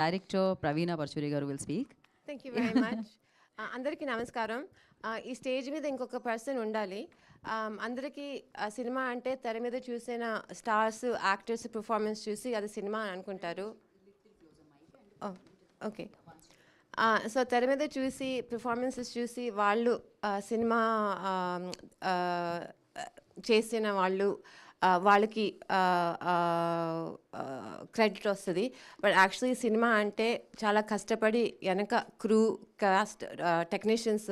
Director Praveena Parchuri garu will speak. Thank you very much అందరికీ నమస్కారం. ఈ stage మీద ఇంకొక పర్సన్ ఉండాలి. అందరికీ సినిమా అంటే తెర మీద చూసిన స్టార్స్ యాక్టర్స్ పర్ఫార్మెన్స్ చూసి అది సినిమా అని అనుకుంటారు. ఓకే, సో తెర మీద చూసి పర్ఫార్మెన్సెస్ చూసి వాళ్ళు సినిమా చేసిన వాళ్ళకి క్రెడిట్ వస్తుంది. బట్ యాక్చువల్లీ సినిమా అంటే చాలా కష్టపడి వెనక క్రూ కాస్ట్ టెక్నీషియన్స్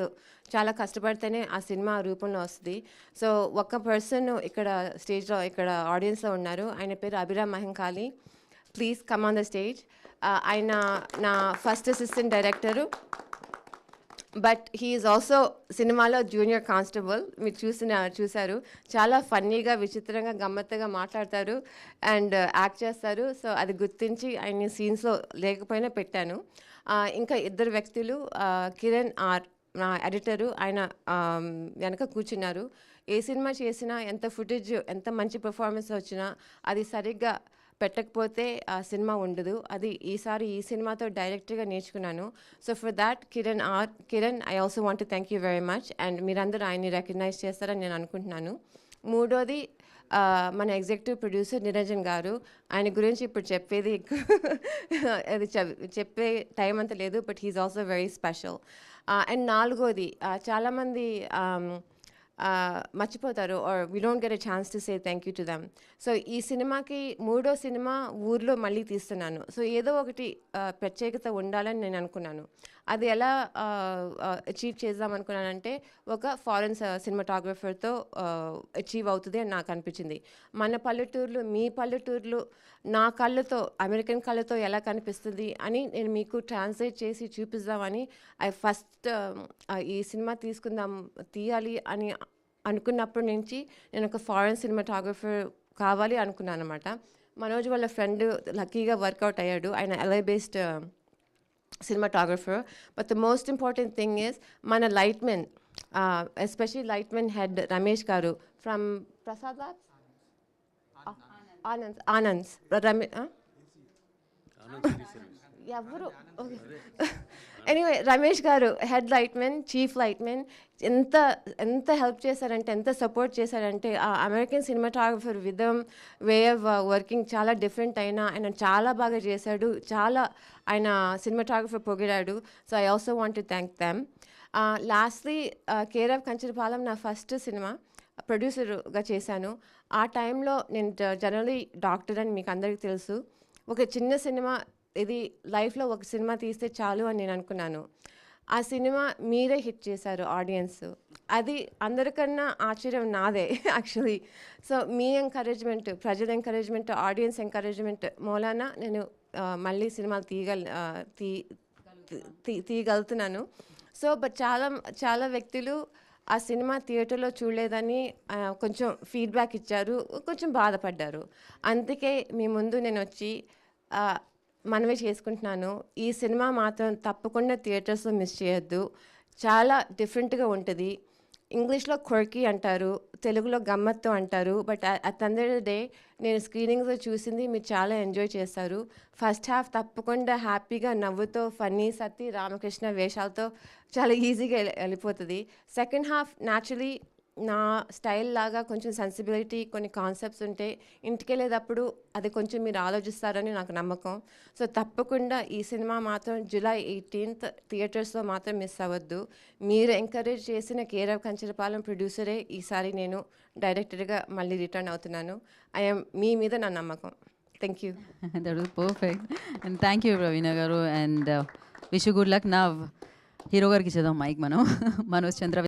చాలా కష్టపడితేనే ఆ సినిమా రూపంలో వస్తుంది. సో ఒక్క పర్సన్ ఇక్కడ స్టేజ్లో ఇక్కడ ఆడియన్స్లో ఉన్నారు. ఆయన పేరు Abhiram Mahankali. Please come on the stage. ఆయన నా first assistant director, but he's also సినిమాలో జూనియర్ కానిస్టేబుల్. మీరు చూశారు. చాలా ఫన్నీగా విచిత్రంగా గమ్మత్తుగా మాట్లాడతారు అండ్ యాక్ట్ చేస్తారు. సో అది గుర్తించి ఆయన సీన్స్లో లేకపోయినా పెట్టాను. ఇంకా ఇద్దరు వ్యక్తులు, కిరణ్ ఆర్ నా ఎడిటరు, ఆయన వెనక కూర్చున్నారు. ఏ సినిమా చేసినా ఎంత ఫుటేజ్ ఎంత మంచి పర్ఫార్మెన్స్ వచ్చినా అది సరిగ్గా పెట్టకపోతే ఆ సినిమా ఉండదు. అది ఈసారి ఈ సినిమాతో డైరెక్ట్గా నేర్చుకున్నాను. So for that Kiran I also want to thank you very much. And మీరందరూ ఆయన్ని రికగ్నైజ్ చేస్తారని నేను అనుకుంటున్నాను. మూడోది మన ఎగ్జిక్యూటివ్ ప్రొడ్యూసర్ నిరంజన్ గారు. ఆయన గురించి ఇప్పుడు చెప్పేది అది చెప్పే టైం అంత లేదు, but he's also very special. And నాలుగోది చాలామంది మర్చిపోతారు, or we don't get a chance to say thank you to them. So ఈ సినిమాకి మూడో సినిమా ఊర్లో మళ్ళీ తీస్తున్నాను. సో ఏదో ఒకటి ప్రత్యేకత ఉండాలని నేను అనుకున్నాను. అది ఎలా అచీవ్ చేద్దాం అనుకున్నానంటే ఒక ఫారెన్ సినిమాటోగ్రఫర్తో అచీవ్ అవుతుంది అని నాకు అనిపించింది. మన పల్లెటూర్లు, మీ పల్లెటూర్లు నా కళ్ళతో, అమెరికన్ కళ్ళతో ఎలా కనిపిస్తుంది అని నేను మీకు ట్రాన్స్లేట్ చేసి చూపిద్దామని ఫస్ట్ ఈ సినిమా తీయాలి అని అనుకున్నప్పటి నుంచి నేను ఒక ఫారెన్ సినిమాటోగ్రఫర్ కావాలి అనుకున్నాను అనమాట. మనోజ్ వాళ్ళ ఫ్రెండ్ లక్కీగా వర్కౌట్ అయ్యాడు. ఆయన LA based cinematographer. But the most important thing is mana lightman, especially lightman head Ramesh garu from Prasad Labs, Anand's ఎవరు ఎనీవే రమేష్ గారు హెడ్ లైట్మెన్, చీఫ్ లైట్మెన్ ఎంత హెల్ప్ చేశారంటే, ఎంత సపోర్ట్ చేశారంటే ఆ అమెరికన్ సినిమాటోగ్రఫర్ విధం, వే ఆఫ్ వర్కింగ్ చాలా డిఫరెంట్ అయినా ఆయన చాలా బాగా చేశాడు. చాలా ఆయన సినిమాటోగ్రఫర్ పొగిడాడు. So I also want to thank them. Lastly care of Kancharapalem నా ఫస్ట్ సినిమా ప్రొడ్యూసర్గా చేశాను. ఆ టైంలో నేను జనరలీ డాక్టర్ అని మీకు అందరికీ తెలుసు. ఒక చిన్న సినిమా, ఇది లైఫ్లో ఒక సినిమా తీస్తే చాలు అని నేను అనుకున్నాను. ఆ సినిమా మీరే హిట్ చేశారు ఆడియన్స్. అది అందరికన్నా ఆశ్చర్యం నాదే యాక్చువల్లీ. సో మీ ఎంకరేజ్మెంట్, ప్రజల ఎంకరేజ్మెంట్, ఆడియన్స్ ఎంకరేజ్మెంట్ మూలాన నేను మళ్ళీ సినిమాలు తీయగలుగుతున్నాను. సో బట్ చాలా వ్యక్తులు ఆ సినిమా థియేటర్లో చూడలేదని కొంచెం ఫీడ్బ్యాక్ ఇచ్చారు, కొంచెం బాధపడ్డారు. అందుకే మీ ముందు నేను వచ్చి మనమే చేసుకుంటున్నాను. ఈ సినిమా మాత్రం తప్పకుండా థియేటర్స్లో మిస్ చేయొద్దు. చాలా డిఫరెంట్గా ఉంటుంది. ఇంగ్లీష్లో క్వర్కీ అంటారు, తెలుగులో గమ్మత్తు అంటారు. But at the end of the day నేను స్క్రీనింగ్లో చూసింది మీరు చాలా ఎంజాయ్ చేస్తారు. ఫస్ట్ హాఫ్ తప్పకుండా హ్యాపీగా నవ్వుతో, ఫన్నీ సత్తి రామకృష్ణ వేషాలతో చాలా ఈజీగా వెళ్ళిపోతుంది. సెకండ్ హాఫ్ న్యాచురలీ నా స్టైల్ లాగా కొంచెం సెన్సిబిలిటీ, కొన్ని కాన్సెప్ట్స్ ఉంటే ఇంటికి వెళ్ళేటప్పుడు అది కొంచెం మీరు ఆలోచిస్తారని నాకు నమ్మకం. సో తప్పకుండా ఈ సినిమా మాత్రం July 18th థియేటర్స్లో మాత్రం మిస్ అవ్వద్దు. మీరు ఎంకరేజ్ చేసిన కేర్ ఆఫ్ కంచరపాలెం ప్రొడ్యూసరే ఈసారి నేను డైరెక్టర్గా మళ్ళీ రిటర్న్ అవుతున్నాను. మీ మీద నా నమ్మకం. Thank you. That was perfect. And thank you Praveena garu, and wish you good luck. Now hero గారికి ఇచ్చేద్దాం మైక్ మనం. మనోజ్ చంద్ర